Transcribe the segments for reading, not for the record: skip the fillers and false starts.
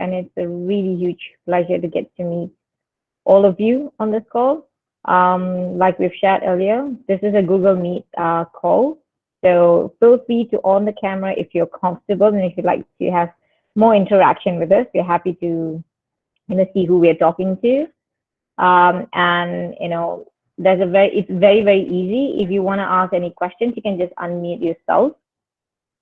and it's a really huge pleasure to get to meet all of you on this call. Like we've shared earlier, this is a Google Meet call. So feel free to on the camera if you're comfortable, and if you'd like to have more interaction with us, we're happy to see who we're talking to. And it's very, very easy. If you want to ask any questions, you can just unmute yourself.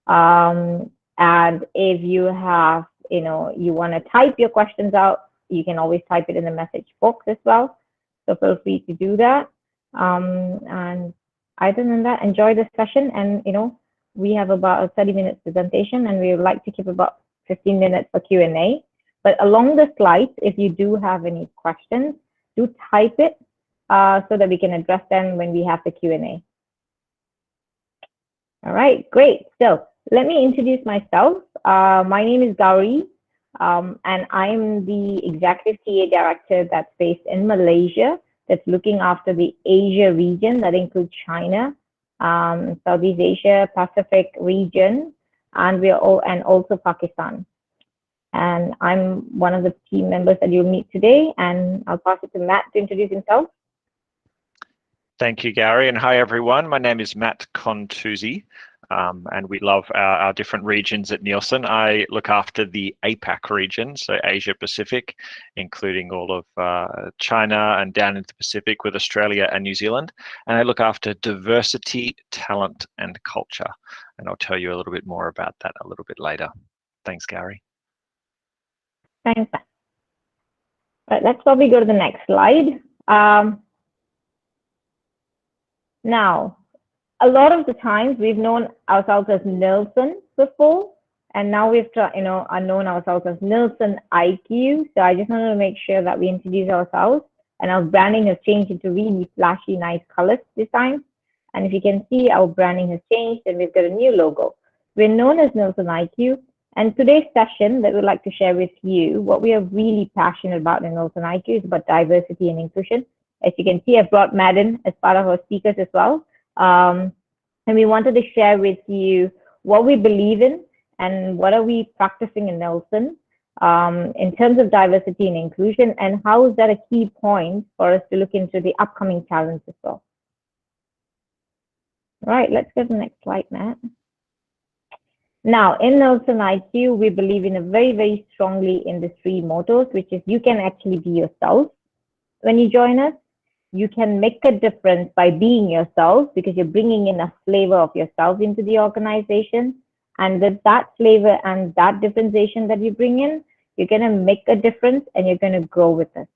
And if you have, you want to type your questions out, you can always type it in the message box as well. So feel free to do that. And other than that, enjoy the session. And, we have about a 30-minute presentation, and we would like to keep about 15 minutes for Q&A. But along the slides, if you do have any questions, do type it so that we can address them when we have the Q&A. All right, great. So let me introduce myself. My name is Gauri, and I'm the Executive TA Director that's based in Malaysia, that's looking after the Asia region. That includes China, Southeast Asia, Pacific region, and also Pakistan. And I'm one of the team members that you'll meet today, and I'll pass it to Matt to introduce himself. Thank you, Gary, and hi everyone. My name is Matt Contuzzi, and we love our different regions at Nielsen. I look after the APAC region, so Asia Pacific, including all of China and down into the Pacific with Australia and New Zealand. And I look after diversity, talent, and culture. And I'll tell you a little bit more about that a little bit later. Thanks, Gary. Thanks. Right, let's probably go to the next slide. Now, a lot of the times we've known ourselves as Nielsen before, and now we've known ourselves as NielsenIQ. So I just wanted to make sure that we introduce ourselves, and our branding has changed into really flashy, nice colors this time. And if you can see, our branding has changed, and we've got a new logo. We're known as NielsenIQ. And today's session that we'd like to share with you, what we are really passionate about in NielsenIQ is about diversity and inclusion. As you can see, I've brought Madden as part of our speakers as well. And we wanted to share with you what we believe in and what are we practicing in Nielsen in terms of diversity and inclusion, and how is that a key point for us to look into the upcoming challenges as well. All right, let's go to the next slide, Matt. Now, in NielsenIQ, we believe in a very, very strongly in the three mottos, which is you can actually be yourself when you join us. You can make a difference by being yourself, because you're bringing in a flavor of yourself into the organization. And with that flavor and that differentiation that you bring in, you're going to make a difference and you're going to grow with us.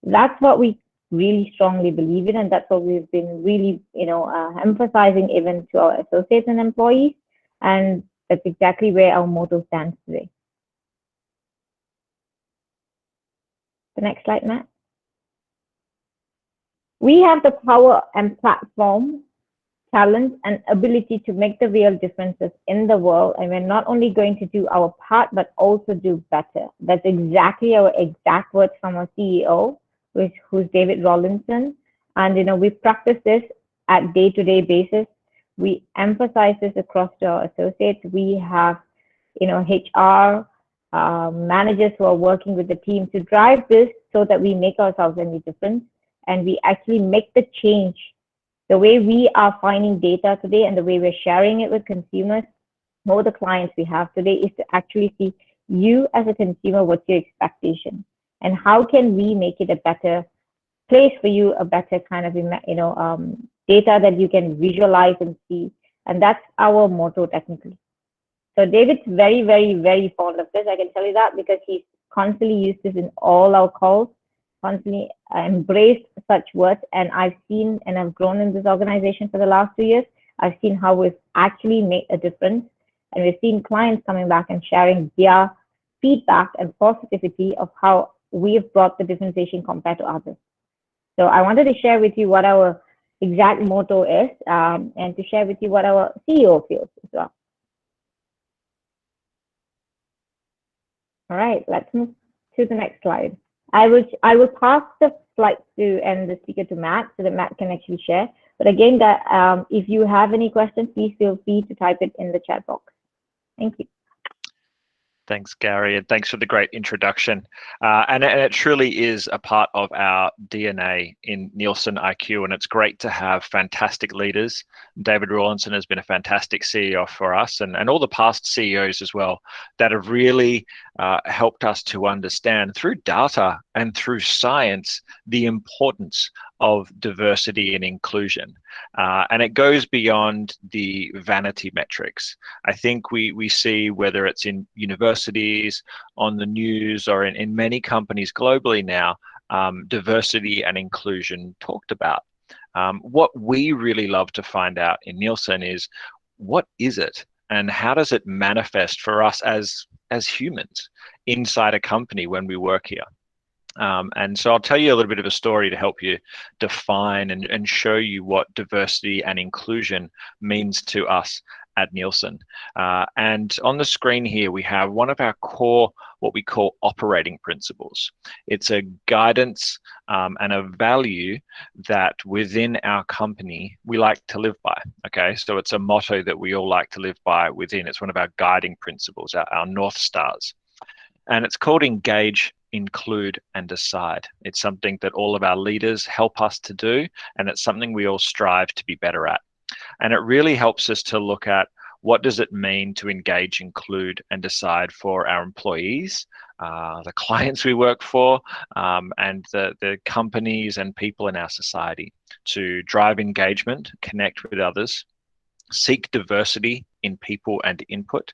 That's what we really strongly believe in, and that's what we've been really, emphasizing even to our associates and employees. And that's exactly where our motto stands today. The next slide, Matt. We have the power and platform, talent, and ability to make the real differences in the world. And we're not only going to do our part, but also do better. That's exactly our exact words from our CEO, who's David Rawlinson. And, we practice this at day-to-day basis. We emphasize this across to our associates. We have, HR managers who are working with the team to drive this so that we make ourselves any difference, and we actually make the change. The way we are finding data today and the way we're sharing it with consumers or the clients we have today is to actually see you as a consumer, what's your expectation, and how can we make it a better place for you, a better kind of, data that you can visualize and see. And that's our motto technically. So David's very, very, very fond of this. I can tell you that because he's constantly used this in all our calls, constantly embraced such words. And I've seen, and I've grown in this organization for the last 2 years, I've seen how we've actually made a difference. And we've seen clients coming back and sharing their feedback and positivity of how we've brought the differentiation compared to others. So I wanted to share with you what our exact motto is, and to share with you what our CEO feels as well. All right, let's move to the next slide. I will pass the slide to and the speaker to Matt so that Matt can actually share. But again, that if you have any questions, please feel free to type it in the chat box. Thank you. Thanks, Gary, and thanks for the great introduction. And it truly is a part of our DNA in NielsenIQ, and it's great to have fantastic leaders. David Rawlinson has been a fantastic CEO for us, and all the past CEOs as well, that have really helped us to understand through data and through science the importance of diversity and inclusion. And it goes beyond the vanity metrics. I think we see, whether it's in universities, on the news, or in many companies globally now, diversity and inclusion talked about. What we really love to find out in Nielsen is, what is it and how does it manifest for us as humans inside a company when we work here? And so I'll tell you a little bit of a story to help you define and show you what diversity and inclusion means to us at Nielsen. And on the screen here, we have one of our core, what we call operating principles. It's a guidance and a value that within our company, we like to live by, okay? So it's a motto that we all like to live by within. It's one of our guiding principles, our North Stars. And it's called engage, include, and decide. It's something that all of our leaders help us to do, and it's something we all strive to be better at. And it really helps us to look at, what does it mean to engage, include, and decide for our employees, the clients we work for, and the companies and people in our society, to drive engagement, connect with others, seek diversity in people and input,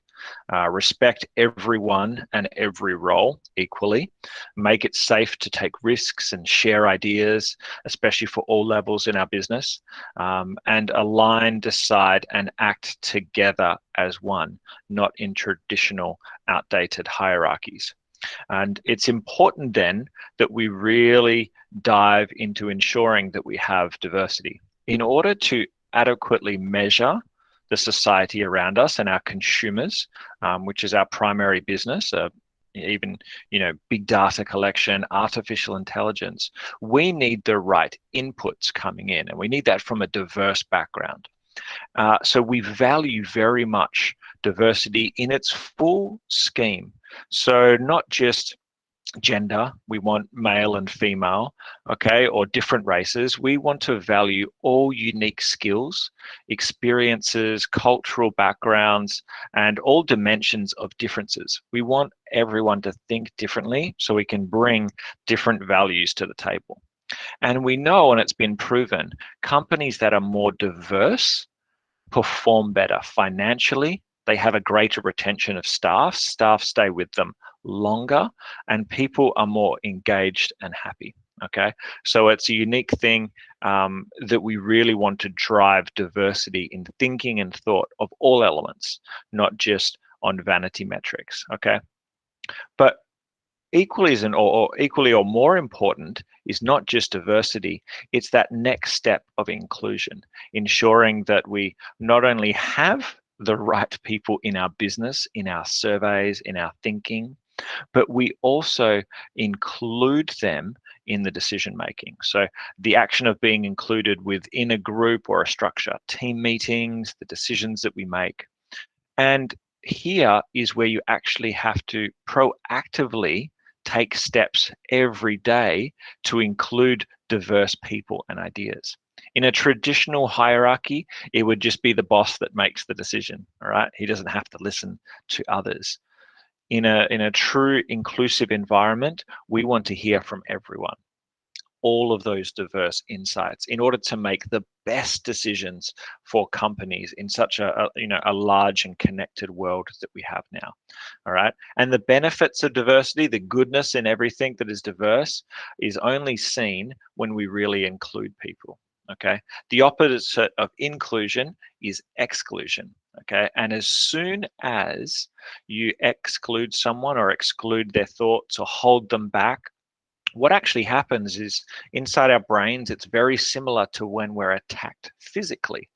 respect everyone and every role equally, make it safe to take risks and share ideas, especially for all levels in our business, and align, decide, and act together as one, not in traditional, outdated hierarchies. And it's important then that we really dive into ensuring that we have diversity in order to adequately measure the society around us and our consumers, which is our primary business, even big data collection, artificial intelligence. We need the right inputs coming in, and we need that from a diverse background. So we value very much diversity in its full scheme. So not just gender, we want male and female, okay, or different races. We want to value all unique skills, experiences, cultural backgrounds, and all dimensions of differences. We want everyone to think differently so we can bring different values to the table. And we know, and it's been proven, companies that are more diverse perform better financially. They have a greater retention of staff. Staff stay with them longer, and people are more engaged and happy. Okay, so it's a unique thing that we really want to drive diversity in thinking and thought of all elements, not just on vanity metrics. Okay, but equally or more important is not just diversity, it's that next step of inclusion, ensuring that we not only have the right people in our business, in our surveys, in our thinking, but we also include them in the decision making. So the action of being included within a group or a structure, team meetings, the decisions that we make. And here is where you actually have to proactively take steps every day to include diverse people and ideas. In a traditional hierarchy, it would just be the boss that makes the decision, all right? He doesn't have to listen to others. In a true inclusive environment, we want to hear from everyone, all of those diverse insights, in order to make the best decisions for companies in such a large and connected world that we have now. All right, and the benefits of diversity, the goodness in everything that is diverse, is only seen when we really include people. Okay, the opposite of inclusion is exclusion. Okay, and as soon as you exclude someone or exclude their thoughts or hold them back, what actually happens is, inside our brains, it's very similar to when we're attacked physically.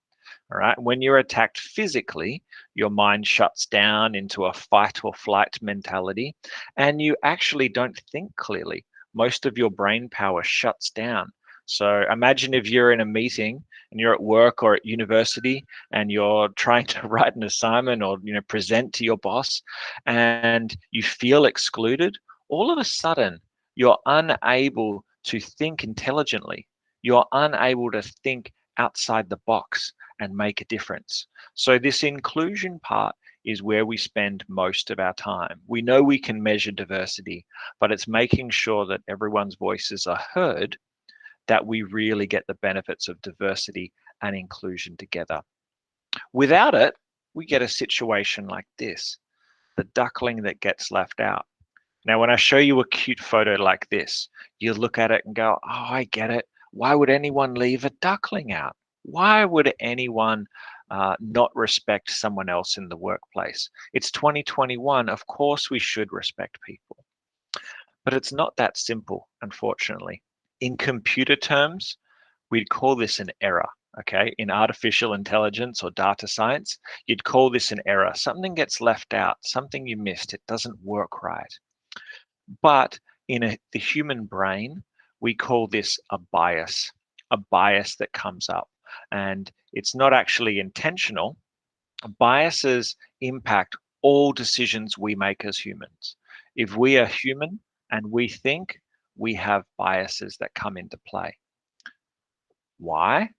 All right, when you're attacked physically, your mind shuts down into a fight or flight mentality, and you actually don't think clearly. Most of your brain power shuts down. So imagine if you're in a meeting and you're at work or at university and you're trying to write an assignment or present to your boss and you feel excluded, all of a sudden you're unable to think intelligently. You're unable to think outside the box and make a difference. So this inclusion part is where we spend most of our time. We know we can measure diversity, but it's making sure that everyone's voices are heard, that we really get the benefits of diversity and inclusion together. Without it, we get a situation like this, the duckling that gets left out. Now, when I show you a cute photo like this, you look at it and go, oh, I get it. Why would anyone leave a duckling out? Why would anyone not respect someone else in the workplace? It's 2021. Of course, we should respect people. But it's not that simple, unfortunately. In computer terms, we'd call this an error. Okay, in artificial intelligence or data science, you'd call this an error. Something gets left out, something you missed, it doesn't work right. But in the human brain, we call this a bias that comes up. And it's not actually intentional. Biases impact all decisions we make as humans. If we are human and we think, we have biases that come into play. Why?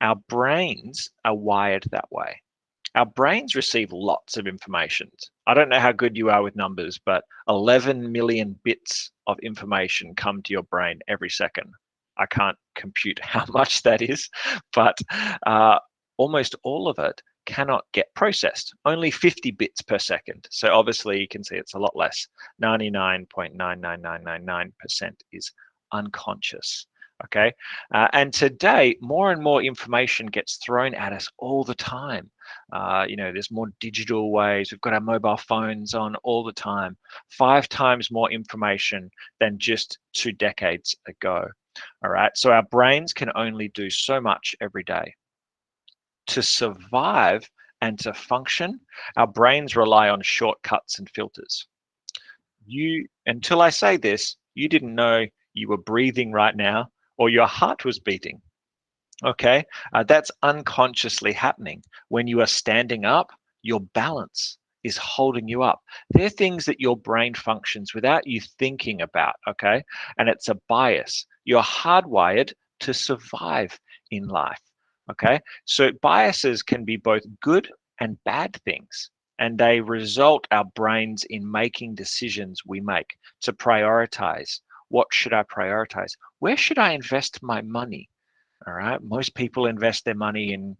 Our brains are wired that way. Our brains receive lots of information. I don't know how good you are with numbers, but 11 million bits of information come to your brain every second. I can't compute how much that is, but almost all of it cannot get processed. Only 50 bits per second. So obviously you can see it's a lot less. 99.99999% is unconscious. Okay, and today more and more information gets thrown at us all the time. There's more digital ways. We've got our mobile phones on all the time. 5 times more information than just 2 decades ago. All right, so our brains can only do so much every day. To survive and to function, our brains rely on shortcuts and filters. Until I say this, you didn't know you were breathing right now, or your heart was beating. Okay, that's unconsciously happening. When you are standing up, your balance is holding you up. They're things that your brain functions without you thinking about, okay? And it's a bias. You're hardwired to survive in life, okay? So biases can be both good and bad things, and they result our brains in making decisions we make to prioritize. What should I prioritize? Where should I invest my money? All right. Most people invest their money in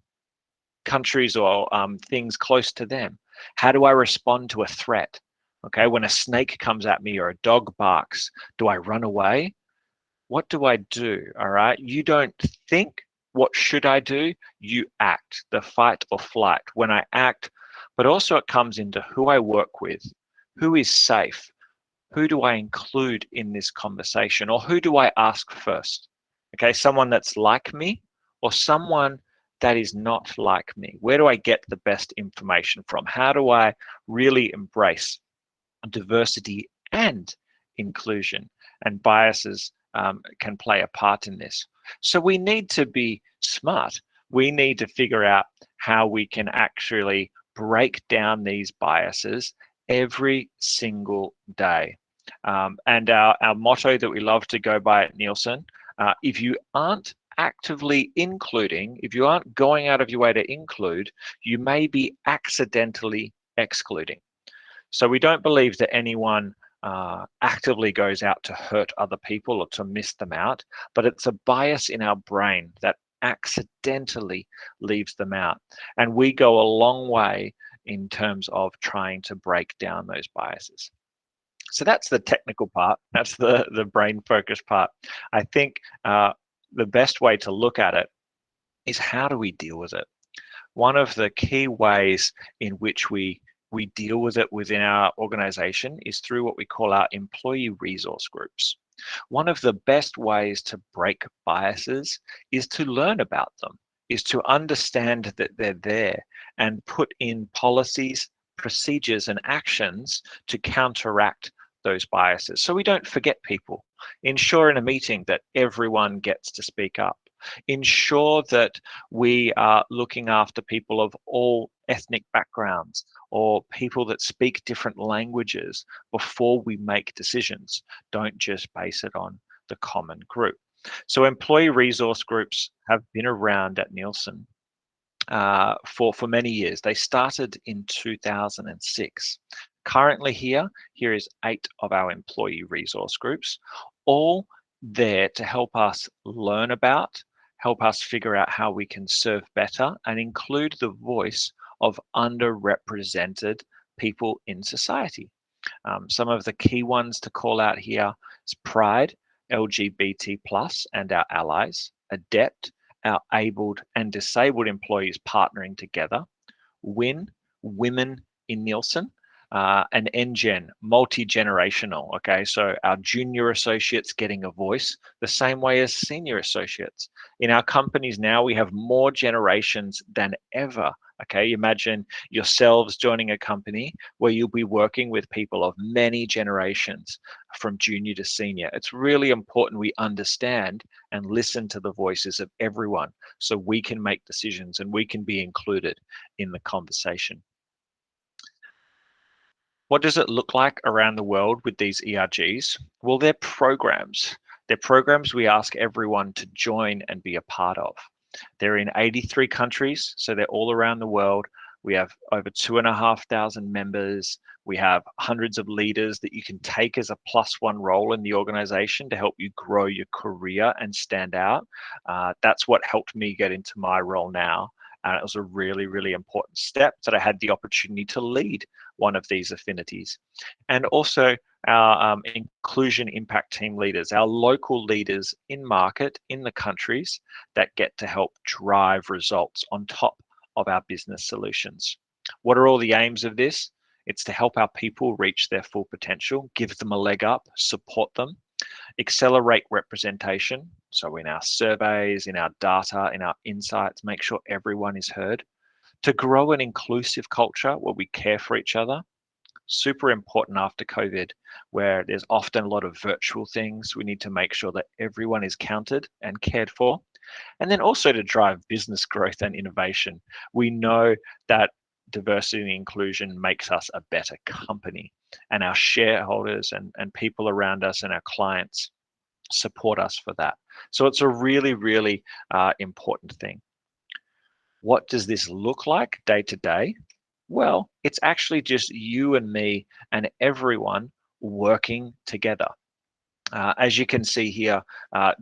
countries or things close to them. How do I respond to a threat? Okay. When a snake comes at me or a dog barks, do I run away? What do I do? All right. You don't think, what should I do? You act, the fight or flight. When I act, but also it comes into who I work with, who is safe. Who do I include in this conversation, or who do I ask first? Okay, someone that's like me or someone that is not like me? Where do I get the best information from? How do I really embrace diversity and inclusion? And biases can play a part in this. So we need to be smart. We need to figure out how we can actually break down these biases every single day. And our motto that we love to go by at Nielsen, if you aren't actively including, if you aren't going out of your way to include, you may be accidentally excluding. So we don't believe that anyone actively goes out to hurt other people or to miss them out, but it's a bias in our brain that accidentally leaves them out. And we go a long way in terms of trying to break down those biases. So that's the technical part. That's the brain focus part. I think the best way to look at it is, how do we deal with it? One of the key ways in which we deal with it within our organization is through what we call our employee resource groups. One of the best ways to break biases is to learn about them, is to understand that they're there and put in policies, procedures, and actions to counteract those biases, so we don't forget people. Ensure in a meeting that everyone gets to speak up. Ensure that we are looking after people of all ethnic backgrounds or people that speak different languages before we make decisions. Don't just base it on the common group. So employee resource groups have been around at Nielsen for many years. They started in 2006. Currently here is 8 of our employee resource groups, all there to help us learn about, help us figure out how we can serve better, and include the voice of underrepresented people in society. Some of the key ones to call out here is Pride, LGBT+, and our allies, Adept, our abled and disabled employees partnering together, WIN, Women in Nielsen, and NGen, multi-generational, okay? So our junior associates getting a voice the same way as senior associates. In our companies now, we have more generations than ever, okay? Imagine yourselves joining a company where you'll be working with people of many generations from junior to senior. It's really important we understand and listen to the voices of everyone so we can make decisions and we can be included in the conversation. What does it look like around the world with these ERGs? Well, they're programs. They're programs we ask everyone to join and be a part of. They're in 83 countries, so they're all around the world. We have over 2,500 members. We have hundreds of leaders that you can take as a +1 role in the organization to help you grow your career and stand out. That's what helped me get into my role now. And it was a really, really important step that I had the opportunity to lead one of these affinities. And also our inclusion impact team leaders, our local leaders in market, in the countries that get to help drive results on top of our business solutions. What are all the aims of this? It's to help our people reach their full potential, give them a leg up, support them, accelerate representation. So in our surveys, in our data, in our insights, make sure everyone is heard. To grow an inclusive culture where we care for each other. Super important after COVID, where there's often a lot of virtual things. We need to make sure that everyone is counted and cared for. And then also to drive business growth and innovation. We know that diversity and inclusion makes us a better company, and our shareholders and people around us and our clients support us for that. So it's a really, really important thing. What does this look like day to day? Well, it's actually just you and me and everyone working together. As you can see here,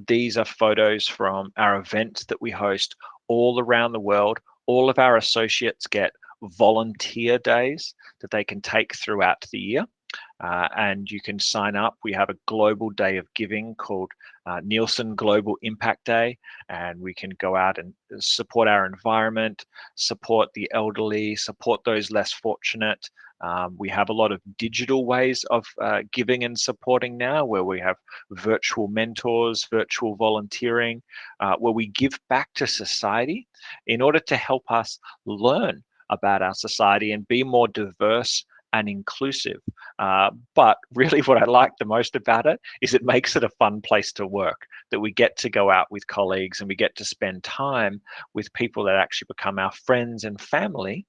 these are photos from our event that we host all around the world. All of our associates get volunteer days that they can take throughout the year. And you can sign up. We have a global day of giving called Nielsen Global Impact Day, and we can go out and support our environment, support the elderly, support those less fortunate. We have a lot of digital ways of giving and supporting now, where we have virtual mentors, virtual volunteering, where we give back to society in order to help us learn about our society and be more diverse and inclusive. But really what I like the most about it is it makes it a fun place to work, that we get to go out with colleagues and we get to spend time with people that actually become our friends and family,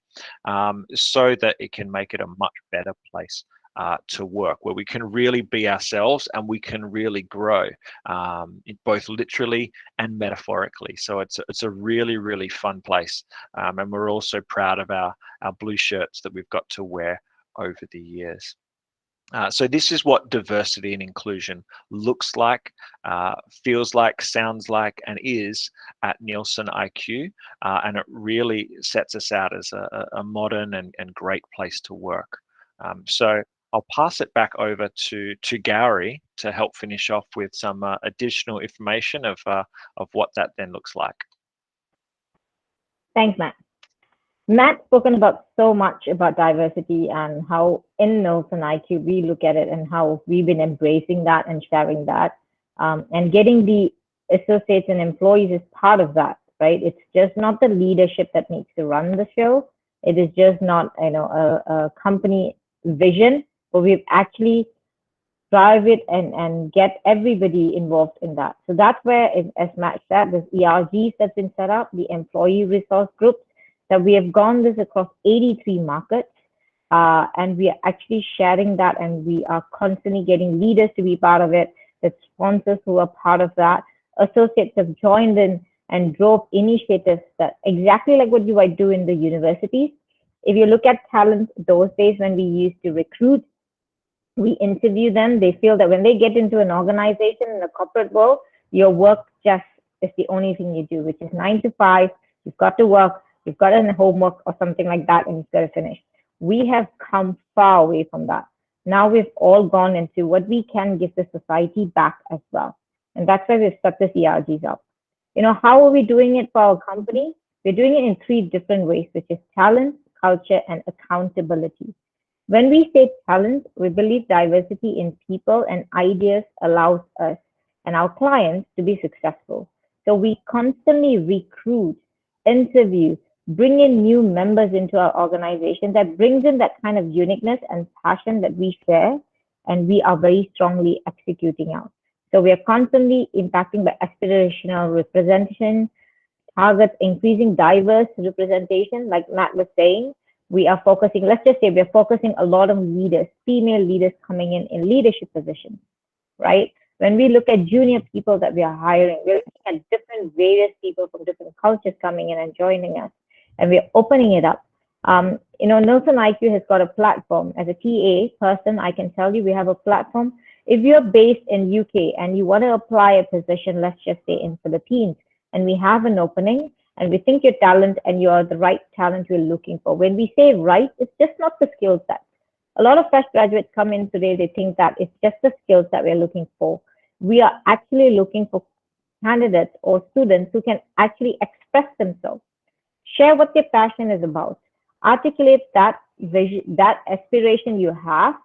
so that it can make it a much better place to work, where we can really be ourselves and we can really grow, both literally and metaphorically. So it's a really, really fun place. And we're also proud of our blue shirts that we've got to wear over the years. So this is what diversity and inclusion looks like, feels like, sounds like, and is at NielsenIQ, and it really sets us out as a modern and great place to work. So I'll pass it back over to Gary to help finish off with some additional information of what that then looks like. Thanks, Matt. Matt's spoken about so much about diversity and how in NielsenIQ we look at it and how we've been embracing that and sharing that. And getting the associates and employees is part of that, right? It's just not the leadership that needs to run the show. It is just not, a company vision, but we've actually drive it and get everybody involved in that. So that's where, as Matt said, there's ERGs that's been set up, the employee resource groups, that we have gone this across 83 markets. And we are actually sharing that, and we are constantly getting leaders to be part of it, the sponsors who are part of that, associates have joined in and drove initiatives that exactly like what you might do in the universities. If you look at talent, those days when we used to recruit, we interview them, they feel that when they get into an organization in the corporate world, your work just is the only thing you do, which is 9 to 5, you've got to work, you've got a homework or something like that, and you've got to finish. We have come far away from that. Now we've all gone into what we can give the society back as well. And that's why we've set the ERGs up. How are we doing it for our company? We're doing it in 3 different ways, which is talent, culture, and accountability. When we say talent, we believe diversity in people and ideas allows us and our clients to be successful. So we constantly recruit, interview, bring in new members into our organization that brings in that kind of uniqueness and passion that we share, and we are very strongly executing out. So we are constantly impacting by aspirational representation, targets increasing diverse representation, like Matt was saying. We are focusing, let's just say we're focusing a lot on leaders, female leaders coming in leadership positions, right? When we look at junior people that we are hiring, we're looking at different various people from different cultures coming in and joining us, and we're opening it up. NielsenIQ has got a platform. As a TA person, I can tell you we have a platform. If you're based in UK and you want to apply a position, let's just say in Philippines, and we have an opening, and we think you're talent and you're the right talent we're looking for. When we say right, it's just not the skill set. A lot of fresh graduates come in today, they think that it's just the skills that we're looking for. We are actually looking for candidates or students who can actually express themselves, share what their passion is about, articulate that vision, that aspiration you have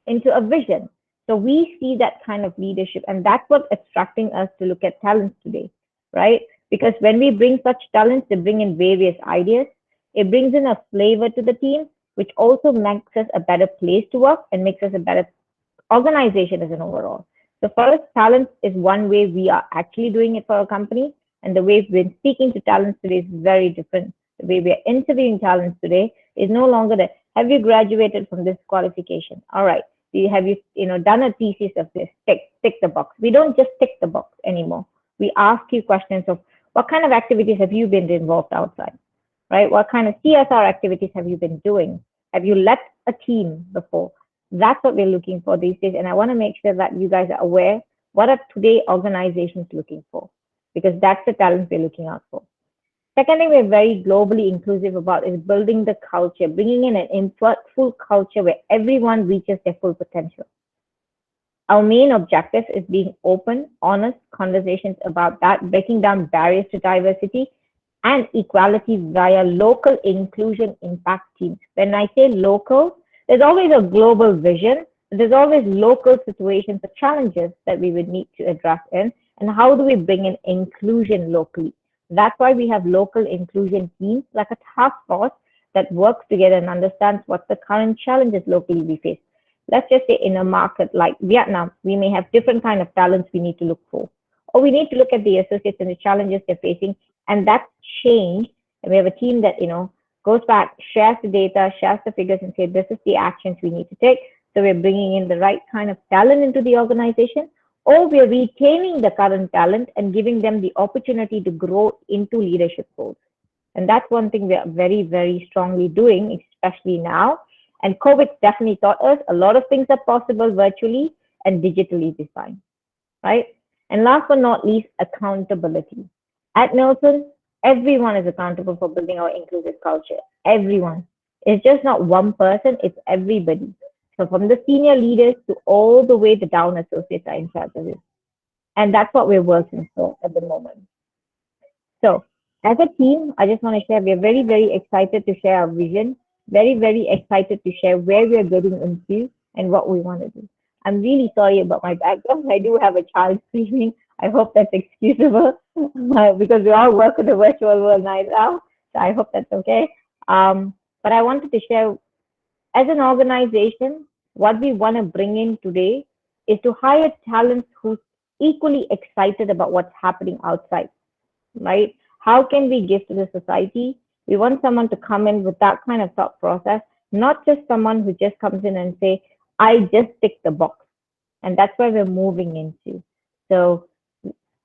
into a vision. So we see that kind of leadership, and that's what's attracting us to look at talents today, right? Because when we bring such talents, they bring in various ideas. It brings in a flavor to the team, which also makes us a better place to work and makes us a better organization as an overall. So for us, talent is one way we are actually doing it for our company. And the way we've been speaking to talents today is very different. The way we are interviewing talents today is no longer that, have you graduated from this qualification? All right. Have you done a thesis of this? Tick the box. We don't just tick the box anymore. We ask you questions of, what kind of activities have you been involved outside, right? What kind of CSR activities have you been doing? Have you led a team before? That's what we're looking for these days. And I want to make sure that you guys are aware, what are today organizations looking for? Because that's the talent we're looking out for. Second thing we're very globally inclusive about is building the culture, bringing in an impactful culture where everyone reaches their full potential. Our main objective is being open, honest conversations about that, breaking down barriers to diversity and equality via local inclusion impact teams. When I say local, there's always a global vision. There's always local situations or challenges that we would need to address in. And how do we bring in inclusion locally? That's why we have local inclusion teams, like a task force that works together and understands what the current challenges locally we face. Let's just say in a market like Vietnam, we may have different kind of talents we need to look for. Or we need to look at the associates and the challenges they're facing, and that's changed. And we have a team that, goes back, shares the data, shares the figures, and says, this is the actions we need to take. So we're bringing in the right kind of talent into the organization, or we're retaining the current talent and giving them the opportunity to grow into leadership roles. And that's one thing we are very, very strongly doing, especially now. And COVID definitely taught us a lot of things are possible virtually and digitally designed, right? And last but not least, accountability. At Nielsen, everyone is accountable for building our inclusive culture. Everyone. It's just not one person, it's everybody. So from the senior leaders to all the way the down associates are in charge of it. And that's what we're working for at the moment. So as a team, I just want to share, we're very, very excited to share our vision, very, very excited to share where we are getting into and what we want to do. I'm really sorry about my background. I do have a child screaming. I hope that's excusable because we all work in the virtual world now. So I hope that's okay. But I wanted to share, as an organization, what we want to bring in today is to hire talent who's equally excited about what's happening outside, right? How can we give to the society? We want someone to come in with that kind of thought process, not just someone who just comes in and say, I just tick the box. And that's where we're moving into. So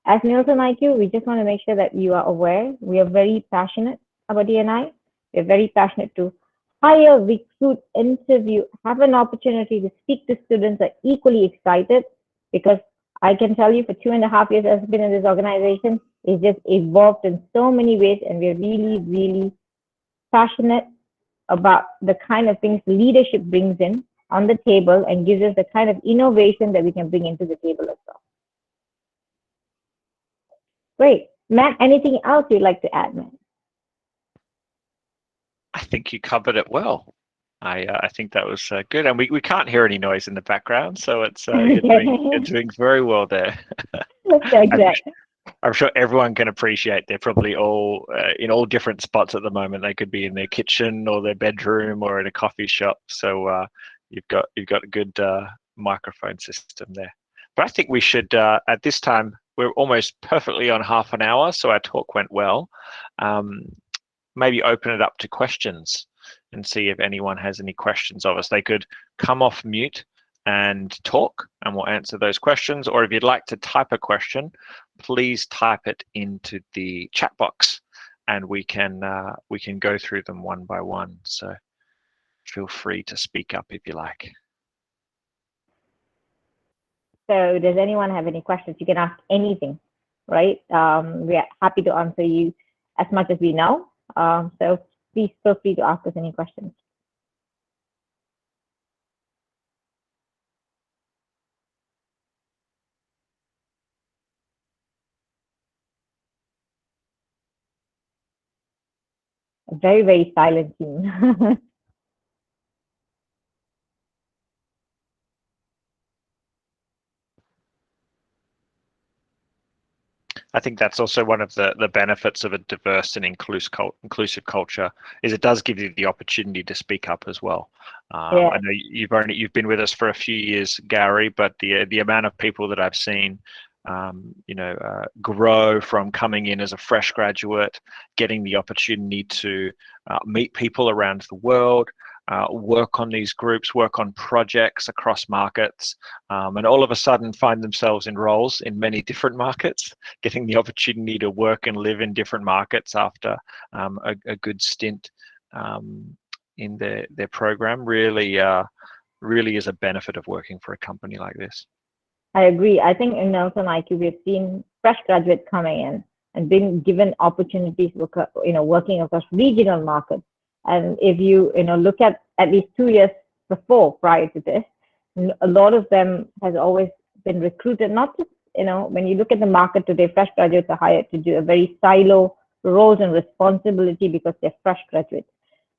as NielsenIQ, we just want to make sure that you are aware. We are very passionate about D&I. We're very passionate to hire, recruit, interview, have an opportunity to speak to students that are equally excited, because I can tell you for 2.5 years I've been in this organization, it's just evolved in so many ways, and we're really, really passionate about the kind of things leadership brings in on the table and gives us the kind of innovation that we can bring into the table as well. Great. Matt, anything else you'd like to add, Matt? I think you covered it well. I think that was good, and we can't hear any noise in the background, so it's you're doing very well there. I'm sure everyone can appreciate they're probably all in all different spots at the moment. They could be in their kitchen or their bedroom or in a coffee shop. So you've got a good microphone system there. But I think we should at this time, we're almost perfectly on half an hour, so our talk went well. Maybe open it up to questions and see if anyone has any questions of us. They could come off mute and talk, and we'll answer those questions. Or if you'd like to type a question, please type it into the chat box, and we can go through them one by one. So feel free to speak up if you like. So does anyone have any questions? You can ask anything, right? We are happy to answer you as much as we know. So please feel free to ask us any questions. A very, very silent team. I think that's also one of the benefits of a diverse and inclusive culture, is it does give you the opportunity to speak up as well. Yeah. I know you've been with us for a few years, Gary, but the amount of people that I've seen grow from coming in as a fresh graduate, getting the opportunity to meet people around the world, work on these groups, work on projects across markets, and all of a sudden find themselves in roles in many different markets, getting the opportunity to work and live in different markets after a good stint in their program really is a benefit of working for a company like this. I agree. I think in NielsenIQ, we've seen fresh graduates coming in and being given opportunities, working across regional markets. And if you look at least 2 years before, prior to this, a lot of them has always been recruited. Not just when you look at the market today, fresh graduates are hired to do a very silo roles and responsibility because they're fresh graduates.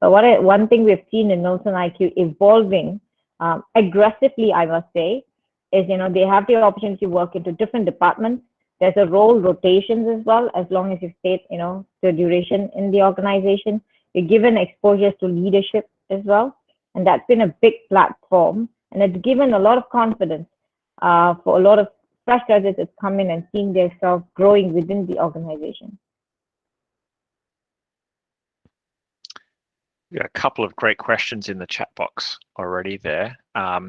But one thing we've seen in NielsenIQ evolving aggressively, I must say, is they have the opportunity to work into different departments. There's a role rotations as well, as long as you stay the duration in the organization. You're given exposures to leadership as well, and that's been a big platform, and it's given a lot of confidence for a lot of fresh graduates that come in and seeing themselves growing within the organization. Yeah, a couple of great questions in the chat box already there.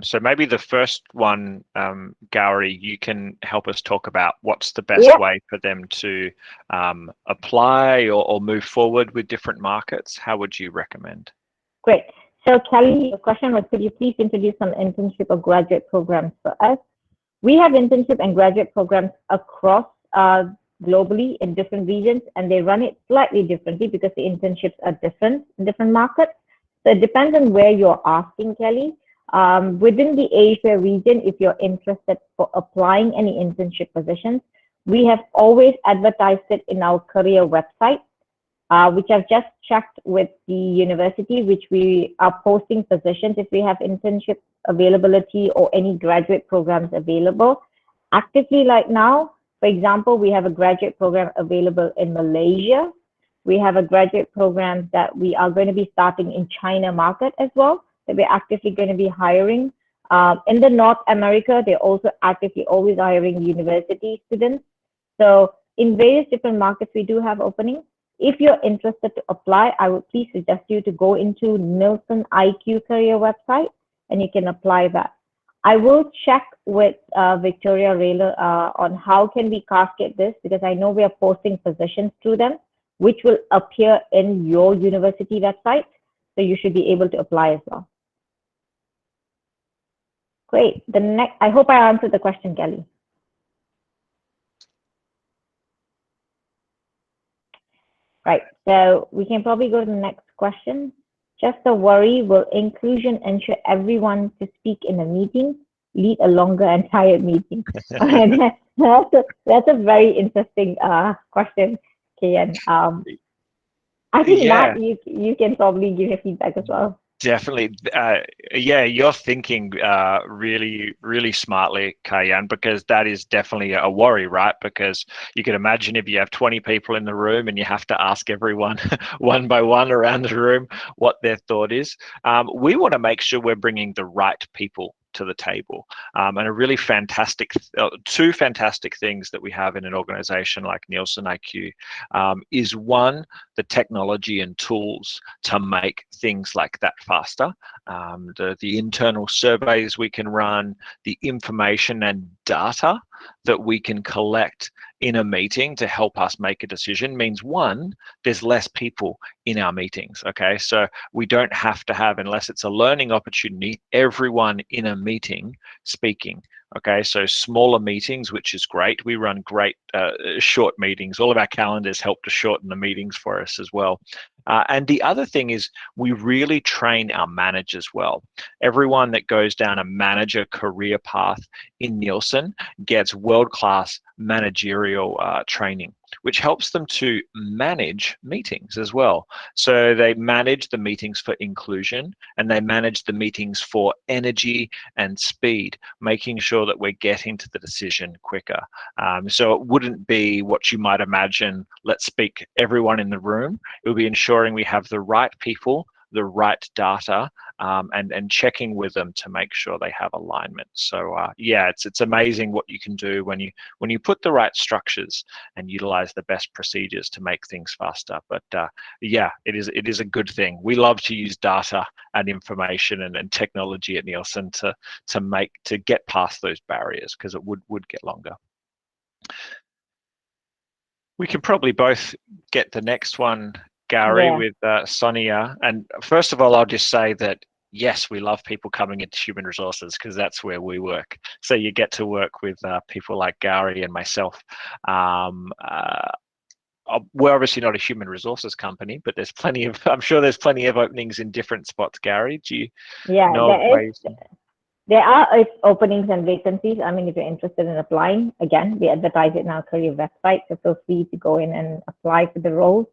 So maybe the first one, Gowri, you can help us talk about what's the best way for them to apply or move forward with different markets. How would you recommend? Great. So Kelly, the question was, could you please introduce some internship or graduate programs for us? We have internship and graduate programs across globally in different regions, and they run it slightly differently because the internships are different in different markets. So it depends on where you're asking, Kelly. Within the Asia region, if you're interested for applying any internship positions, we have always advertised it in our career website, which I've just checked with the university, which we are posting positions if we have internship availability or any graduate programs available. Actively right now, for example, we have a graduate program available in Malaysia. We have a graduate program that we are going to be starting in China market as well, that we're actively going to be hiring In the North America, they're also actively always hiring university students. So in various different markets, we do have openings. If you're interested to apply, I would please suggest you to go into NielsenIQ career website and you can apply that. I will check with Victoria Rayler on how can we cascade this, because I know we are posting positions to them, which will appear in your university website. So you should be able to apply as well. Great. The next, I hope I answered the question, Kelly. Right. So we can probably go to the next question. Just a worry, will inclusion ensure everyone to speak in a meeting, lead a longer and tired meeting? That's a very interesting question, Kian. I think, Yeah. Matt, you can probably give your feedback as well. Definitely. Yeah, you're thinking really, really smartly, Kayan, because that is definitely a worry, right? Because you can imagine if you have 20 people in the room and you have to ask everyone one by one around the room what their thought is. We want to make sure we're bringing the right people to the table. And a really fantastic, two fantastic things that we have in an organization like NielsenIQ is one, the technology and tools to make things like that faster. The internal surveys we can run, the information and data that we can collect in a meeting to help us make a decision means, one, there's less people in our meetings, okay? So we don't have to have, unless it's a learning opportunity, everyone in a meeting speaking. Okay, so smaller meetings, which is great. We run great short meetings. All of our calendars help to shorten the meetings for us as well. And the other thing is we really train our managers well. Everyone that goes down a manager career path in Nielsen gets world-class managerial training, which helps them to manage meetings as well. So they manage the meetings for inclusion and they manage the meetings for energy and speed, making sure that we're getting to the decision quicker. So it wouldn't be what you might imagine, let's speak everyone in the room. It will be ensuring we have the right people, the right data, and checking with them to make sure they have alignment. So yeah, it's amazing what you can do when you put the right structures and utilize the best procedures to make things faster. But yeah, it is a good thing. We love to use data and information and technology at Nielsen to get past those barriers, because it would get longer. We can probably both get the next one, Gary, Yeah. with Sonia. And first of all, I'll just say that, yes, we love people coming into human resources because that's where we work. So you get to work with people like Gary and myself. We're obviously not a human resources company, but there's plenty of, I'm sure there's plenty of openings in different spots. Gary, do you know of ways? There are openings and vacancies. I mean, if you're interested in applying, again, we advertise it in our career website, so feel free to go in and apply for the roles.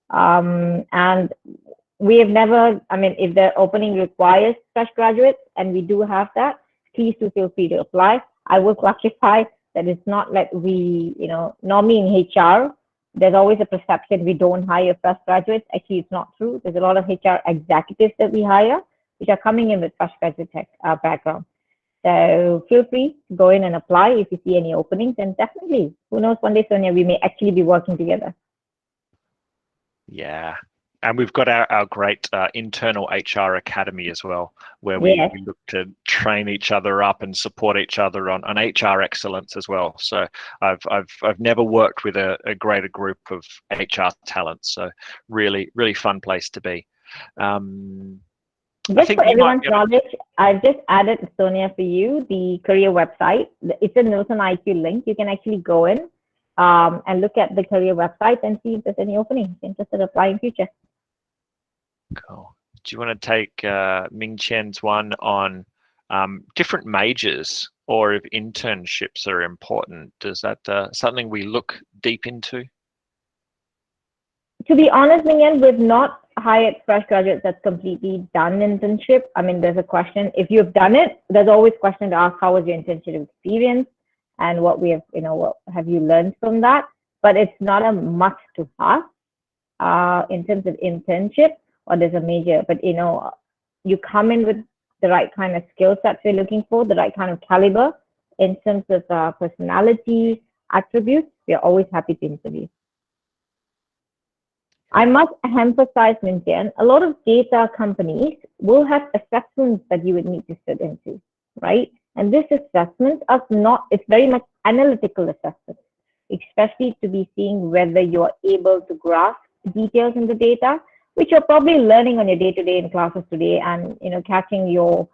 And we have never, I mean, if the opening requires fresh graduates, and we do have that, please do feel free to apply. I will clarify that it's not like we, normally in HR, there's always a perception we don't hire fresh graduates. Actually, it's not true. There's a lot of HR executives that we hire, which are coming in with fresh graduate background. So feel free to go in and apply if you see any openings. And definitely, who knows, one day, Sonia, we may actually be working together. Yeah. And we've got our great internal HR academy as well, where we look to train each other up and support each other on HR excellence as well. So I've never worked with a greater group of HR talents. So really, really fun place to be. Just for everyone's knowledge, I've just added, Sonia, for you, the career website. It's a NielsenIQ link. You can actually go in and look at the career website and see if there's any openings interested in applying in future. Cool. Do you want to take Ming Chen's one on different majors, or if internships are important? Is that something we look deep into? To be honest, Ming, we've not hired fresh graduates that's completely done internship. I mean, there's a question. If you've done it, there's always a question to ask, how was your internship experience? And what we have, what have you learned from that? But it's not a must to have in terms of internship, or there's a major. But, you come in with the right kind of skill sets we're looking for, the right kind of caliber in terms of personality, attributes, we're always happy to interview. I must emphasize, Minjian, a lot of data companies will have assessments that you would need to sit into, right? And this assessment is not, it's very much analytical assessment, especially to be seeing whether you're able to grasp details in the data, which you're probably learning on your day-to-day in classes today, and catching your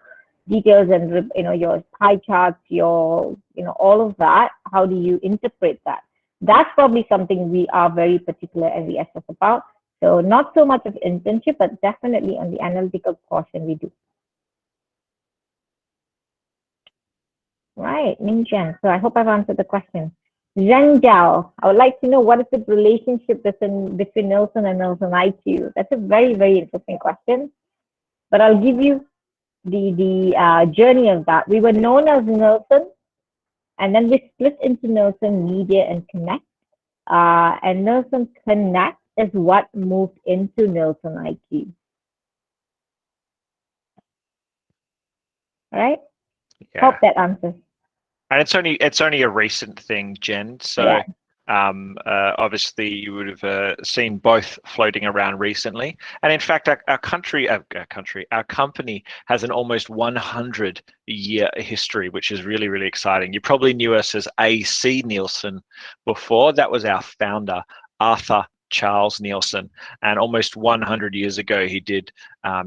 details and your pie charts, your all of that. How do you interpret that? That's probably something we are very particular and we assess about. So not so much of internship, but definitely on the analytical portion we do. Right, Minjian. So I hope I've answered the question. Zheng Jiao, I would like to know what is the relationship between Nielsen and NielsenIQ? That's a very, very interesting question. But I'll give you the journey of that. We were known as Nielsen, and then we split into Nielsen Media and Connect. And Nielsen Connect is what moved into NielsenIQ. All right? Yeah. Hope that answers. And it's only a recent thing, Jen. So Yeah. obviously you would have seen both floating around recently. And in fact, our company has an almost 100-year history, which is really, really exciting. You probably knew us as AC Nielsen before. That was our founder, Arthur Charles Nielsen, and almost 100 years ago he did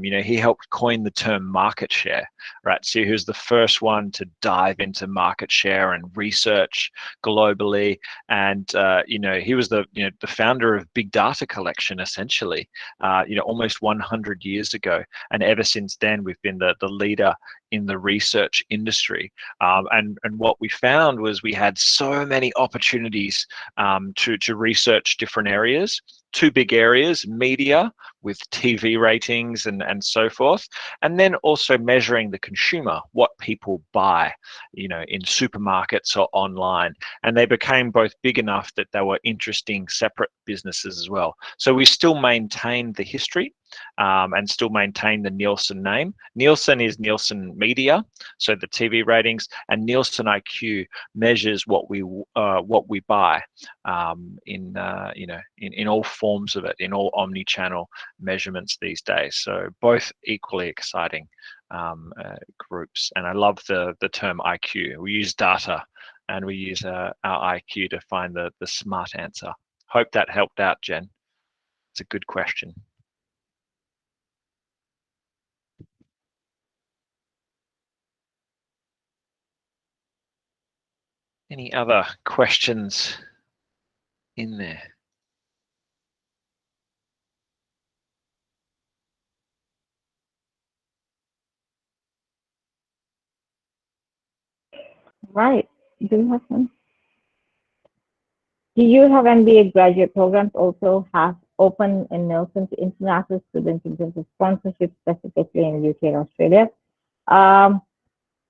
he helped coin the term market share, right? So he was the first one to dive into market share and research globally, and he was the founder of big data collection, essentially, almost 100 years ago. And ever since then we've been the leader in the research industry, and what we found was we had so many opportunities to research different areas. Two big areas: media with TV ratings and so forth, and then also measuring the consumer, what people buy, in supermarkets or online. And they became both big enough that they were interesting separate businesses as well. So we still maintain the history and still maintain the Nielsen name. Nielsen is Nielsen Media, so the TV ratings, and NielsenIQ measures what we buy in all forms of it, in all omni-channel measurements these days. So both equally exciting groups. And I love the term IQ. We use data and we use our IQ to find the smart answer. Hope that helped out, Jen. It's a good question. Any other questions in there? Right. Do you have some? Do you have MBA graduate programs also have open in Nielsen to international students in terms of sponsorship, specifically in UK and Australia?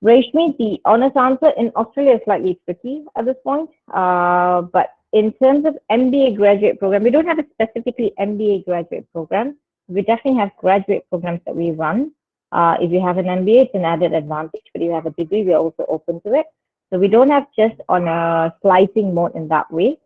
Rashmi, the honest answer, in Australia is slightly tricky at this point. But in terms of MBA graduate program, we don't have a specifically MBA graduate program. We definitely have graduate programs that we run. If you have an MBA, it's an added advantage, but if you have a degree, we're also open to it. So we don't have just on a slicing mode in that way.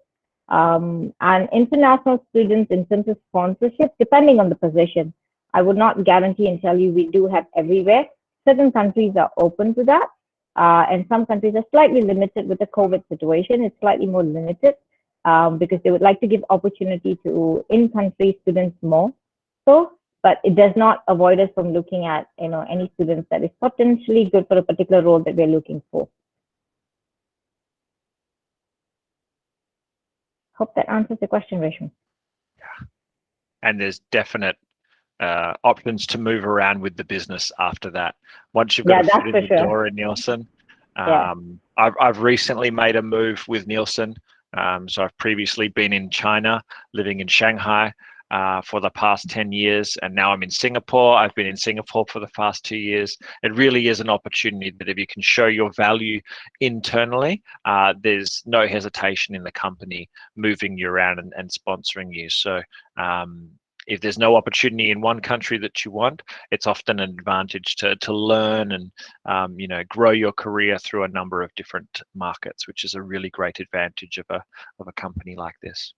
And international students in terms of sponsorship, depending on the position, I would not guarantee and tell you we do have everywhere. Certain countries are open to that, and some countries are slightly limited with the COVID situation. It's slightly more limited because they would like to give opportunity to in-country students more. So, but it does not avoid us from looking at any students that is potentially good for a particular role that we're looking for. Hope that answers the question, Rashmi. Yeah. And there's definite options to move around with the business after that. Once you've got a foot in the door in Nielsen, I've recently made a move with Nielsen. So I've previously been in China, living in Shanghai for the past 10 years, and now I'm in Singapore. I've been in Singapore for the past 2 years. It really is an opportunity that if you can show your value internally, there's no hesitation in the company moving you around and sponsoring you. So if there's no opportunity in one country that you want, it's often an advantage to learn and you know, grow your career through a number of different markets, which is a really great advantage of a company like this.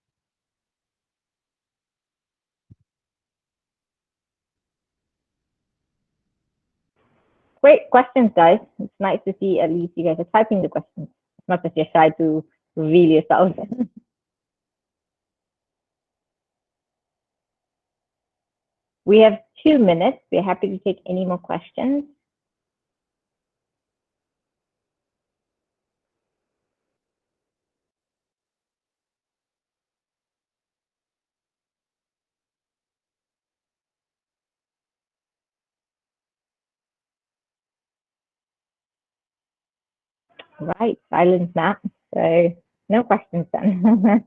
Great questions, guys. It's nice to see at least you guys are typing the questions. It's not that you're shy to reveal yourself. We have 2 minutes. We're happy to take any more questions. Right, silence, Matt. So no questions then.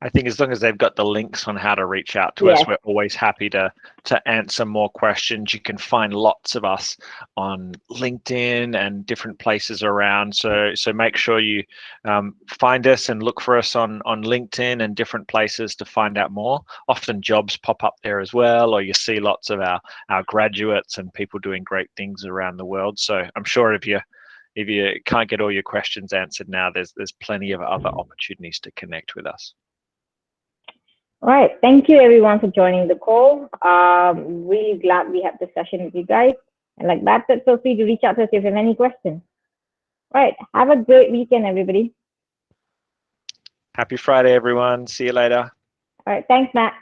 I think as long as they've got the links on how to reach out to us, we're always happy to answer more questions. You can find lots of us on LinkedIn and different places around. So make sure you find us and look for us on LinkedIn and different places to find out more. Often jobs pop up there as well, or you see lots of our graduates and people doing great things around the world. So I'm sure if you can't get all your questions answered now, there's plenty of other opportunities to connect with us. All right. Thank you, everyone, for joining the call. Really glad we had this session with you guys. And like Matt said, feel free to reach out to us if you have any questions. All right. Have a great weekend, everybody. Happy Friday, everyone. See you later. All right. Thanks, Matt.